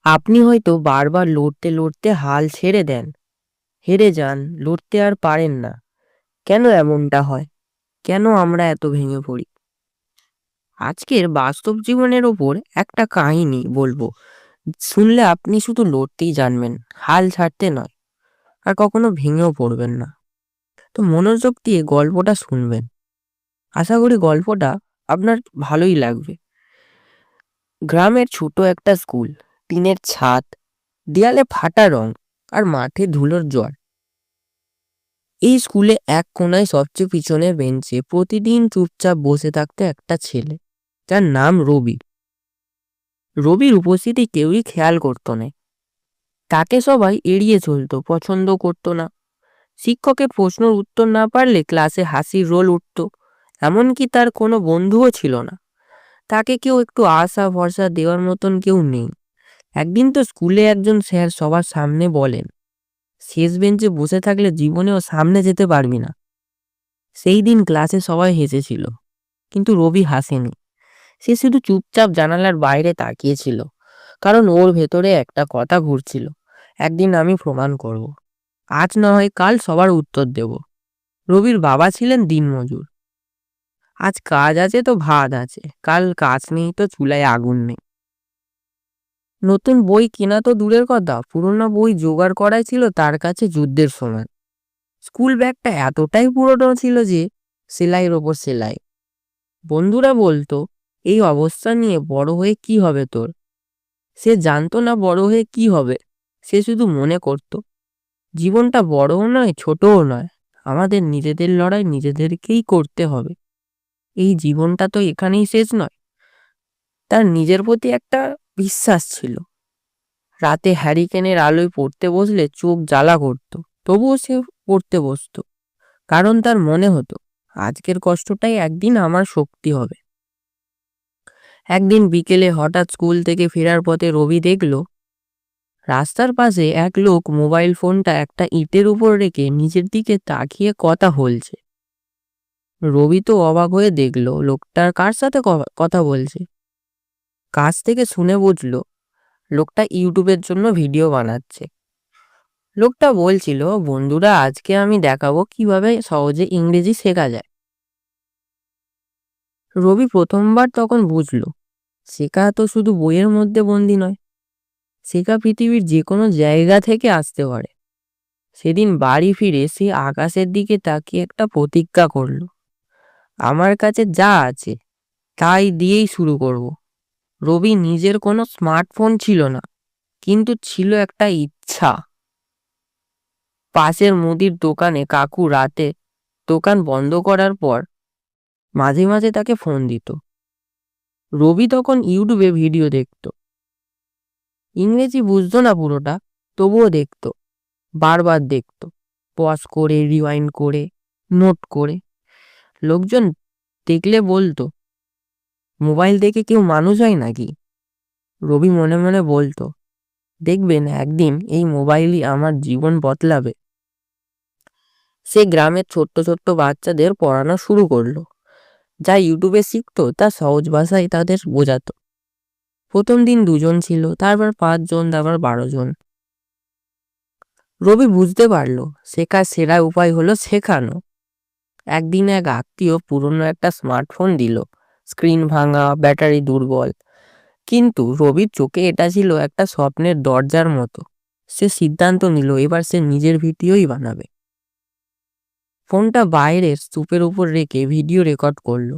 আপনি হয়তো বারবার লড়তে লড়তে হাল ছেড়ে দেন, হেরে যান, লড়তে আর পারেন না। কেন এমনটা হয়? কেন আমরা এত ভেঙে পড়ি? আজকের বাস্তব জীবনের ওপর একটা কাহিনী বলবো। শুনলে আপনি শুধু লড়তেই জানবেন, হাল ছাড়তে নয়। আর কখনো ভেঙেও পড়বেন না। তো মনোযোগ দিয়ে গল্পটা শুনবেন। আশা করি গল্পটা আপনার ভালোই লাগবে। গ্রামের ছোট একটা স্কুল, টিনের ছাদ, দেয়ালে ফাটা রং, আর মাঠে ধুলোর জল। এই স্কুলে এক কোনায় সবচেয়ে পিছনের বেঞ্চে প্রতিদিন চুপচাপ বসে থাকতো একটা ছেলে, যার নাম রবি। রবির উপস্থিতি কেউই খেয়াল করতো না। তাকে সবাই এড়িয়ে চলতো, পছন্দ করতো না। শিক্ষকের প্রশ্নের উত্তর না পারলে ক্লাসে হাসির রোল উঠতো। এমনকি তার কোনো বন্ধুও ছিল না। তাকে কেউ একটু আশা ভরসা দেওয়ার মতন কেউ নেই। একদিন তো স্কুলে একজন স্যার সবার সামনে বলেন, শেষ বেঞ্চে বসে থাকলে জীবনেও সামনে যেতে পারবি না। সেই দিন ক্লাসে সবাই হেসেছিল, কিন্তু রবি হাসেনি। সে শুধু চুপচাপ জানালার বাইরে তাকিয়েছিল, কারণ ওর ভেতরে একটা কথা ঘুরছিল, একদিন আমি প্রমাণ করব। আজ না হয় কাল সবার উত্তর দেব। রবির বাবা ছিলেন দিনমজুর। আজ কাজ আছে তো ভাত আছে, কাল কাজ নেই তো চুলায় আগুন নেই। নতুন বই কেনা তো দূরের কথা, পুরোনো বই জোগাড় করাই ছিল তার কাছে যুদ্ধের সমান। স্কুল ব্যাগটা এতটাই পুরনো ছিল যে সেলাইয়ের ওপর সেলাই। বন্ধুরা বলতো, এই অবস্থা নিয়ে বড় হয়ে কি হবে তোর? সে জানতো না বড় হয়ে কি হবে। সে শুধু মনে করত, জীবনটা বড়ও নয় ছোটও নয়, আমাদের নিজেদের লড়াই নিজেদেরকেই করতে হবে। এই জীবনটা তো এখানেই শেষ নয়। তার নিজের প্রতি একটা বিশ্বাস ছিল। রাতে হ্যারিকেনের আলোয় পড়তে বসলে চোখ জ্বালা করত, তবুও সে পড়তে বসতো। কারণ তার মনে হতো, আজকের কষ্টটাই একদিন আমার শক্তি হবে। একদিন বিকেলে হঠাৎ স্কুল থেকে ফেরার পথে রবি দেখল, রাস্তার পাশে এক লোক মোবাইল ফোনটা একটা ইটের উপর রেখে নিজের দিকে তাকিয়ে কথা বলছে। রবি তো অবাক হয়ে দেখল লোকটার কার সাথে কথা বলছে। কাছ থেকে শুনে বুঝলো লোকটা ইউটিউবের জন্য ভিডিও বানাচ্ছে। লোকটা বলছিল, বন্ধুরা আজকে আমি দেখাবো কিভাবে সহজে ইংরেজি শেখা যায়। রবি প্রথমবার তখন বুঝলো, শেখা তো শুধু বইয়ের মধ্যে বন্দি নয়, শেখা পৃথিবীর যে কোনো জায়গা থেকে আসতে পারে। সেদিন বাড়ি ফিরে সে আকাশের দিকে তাকিয়ে একটা প্রতিজ্ঞা করলো, আমার কাছে যা আছে তাই দিয়েই শুরু করব। রবি নিজের কোনো স্মার্টফোন ছিল না, কিন্তু ছিল একটা ইচ্ছা। পাশের মুদির দোকানে কাকু রাতে দোকান বন্ধ করার পর মাঝে মাঝে তাকে ফোন দিত। রবি তখন ইউটিউবে ভিডিও দেখতো। ইংরেজি বুঝতো না পুরোটা, তবুও দেখতো, বারবার দেখতো, পজ করে, রিওয়াইন্ড করে, নোট করে। লোকজন দেখলে বলতো, মোবাইল দেখে কেউ মানুষ হয় নাকি? রবি মনে মনে বলতো, দেখবেন একদিন এই মোবাইলই আমার জীবন বদলাবে। সে গ্রামের ছোট্ট ছোট্ট বাচ্চাদের পড়ানো শুরু করলো। যা ইউটিউবে শিখতো তা সহজ ভাষায় তাদের বোঝাতো। প্রথম দিন 2 জন ছিল, তারপর 5 জন, তারপর 12 জন। রবি বুঝতে পারলো, শেখার সেরা উপায় হলো শেখানো। একদিন এক আত্মীয় পুরনো একটা স্মার্টফোন দিল। স্ক্রিন ভাঙা, ব্যাটারি দুর্বল, কিন্তু রবির চোখে এটা ছিল একটা স্বপ্নের দরজার মতো। সে সিদ্ধান্ত নিল, এবার সে নিজের ভিডিওই বানাবে। ফোনটা বাইরের স্তূপের উপর রেখে ভিডিও রেকর্ড করলো।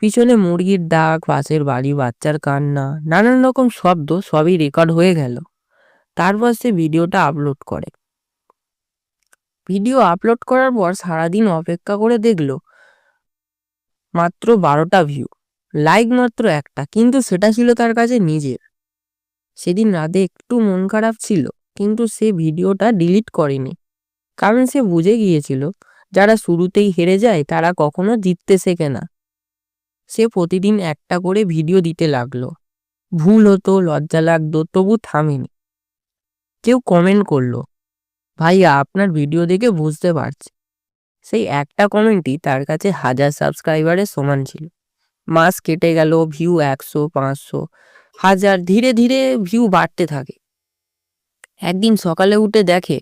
পিছনে মুরগির ডাক, পাশের বাড়ি বাচ্চার কান্না, নানান রকম শব্দ সবই রেকর্ড হয়ে গেল। তারপর সে ভিডিওটা আপলোড করে। ভিডিও আপলোড করার পর সারাদিন অপেক্ষা করে দেখলো মাত্র 12টা ভিউ, লাইক মাত্র একটা, কিন্তু সেটা ছিল তার কাছে নিজের। সেদিন রাতে একটু মন খারাপ ছিল, কিন্তু সে ভিডিওটা ডিলিট করেনি। কারণ সে বুঝে গিয়েছিল, যারা শুরুতেই হেরে যায় তারা কখনো জিততে শেখে না। সে প্রতিদিন একটা করে ভিডিও দিতে লাগলো। ভুল হতো, লজ্জা লাগতো, তবু থামেনি। কেউ কমেন্ট করলো, ভাইয়া আপনার ভিডিও দেখে বুঝতে পারছি। সেই একটা কমেন্টই তার কাছে 1000 সাবস্ক্রাইবারের সমান ছিল। মাস কেটে গেল, ভিউ 100, 500, হাজার, ধীরে ধীরে ভিউ বাড়তে থাকে। একদিন সকালে উঠে দেখে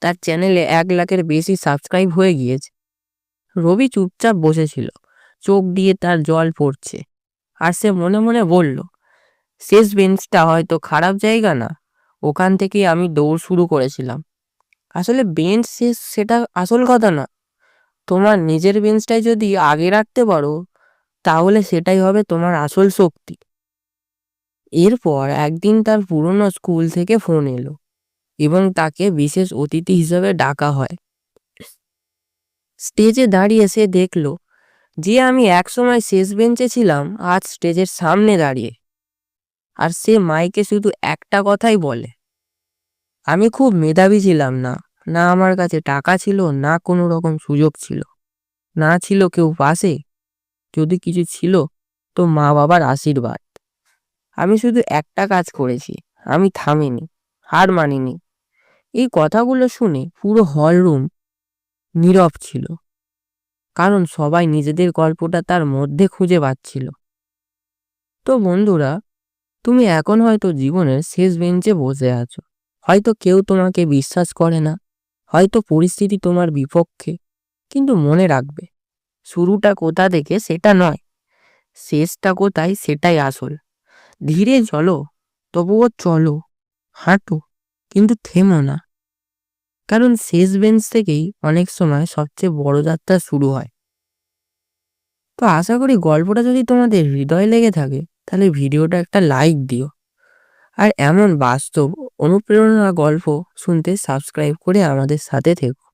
তার চ্যানেলে 1 লাখের বেশি সাবস্ক্রাইব হয়ে গিয়েছে। রবি চুপচাপ বসেছিল, চোখ দিয়ে তার জল পড়ছে। আর সে মনে মনে বলল, শেষ বেঞ্চটা হয়তো খারাপ জায়গা না, ওখান থেকেই আমি দৌড় শুরু করেছিলাম। আসলে বেঞ্চ শেষ সেটা আসল কথা না, তোমার নিজের বেঞ্চটাই যদি আগে রাখতে পারো তাহলে সেটাই হবে তোমার আসল শক্তি। এরপর একদিন তার পুরনো স্কুল থেকে ফোন এলো এবং তাকে বিশেষ অতিথি হিসেবে ডাকা হয়। স্টেজে দাঁড়িয়ে সে দেখলো যে আমি একসময় শেষ বেঞ্চে ছিলাম আজ স্টেজের সামনে দাঁড়িয়ে। আর সে মাইকে শুধু একটা কথাই বলে, আমি খুব মেধাবী ছিলাম না, না আমার কাছে টাকা ছিল, না কোনো রকম সুযোগ ছিল, না ছিল কেউ পাশে, যদি কিছু ছিল তো মা বাবার আশীর্বাদ। আমি শুধু একটা কাজ করেছি, আমি থামিনি, হার মানিনি। এই কথাগুলো শুনে পুরো হল রুম নীরব ছিল, কারণ সবাই নিজেদের গল্পটা তার মধ্যে খুঁজে পাচ্ছিল। তো বন্ধুরা, তুমি এখন হয়তো জীবনের শেষ বেঞ্চে বসে আছো। হয়তো কেউ তোমাকে বিশ্বাস করে না, হয়তো পরিস্থিতি তোমার বিপক্ষে, কিন্তু মনে রাখবে, শুরুটা কোথা থেকে সেটা নয়, শেষটা কোথায় সেটাই আসল। ধীরে চলো, তবুও চলো, হাঁটো, কিন্তু থেমো না, কারণ শেষ বেঞ্চ থেকেই অনেক সময় সবচেয়ে বড় যাত্রা শুরু হয়। তো আশা করি গল্পটা যদি তোমাদের হৃদয়ে লেগে থাকে তাহলে ভিডিওটা একটা লাইক দিও, আর এমন বাস্তব অনুপ্রেরণা গল্প শুনতে সাবস্ক্রাইব করে আমাদের সাথে থেকো।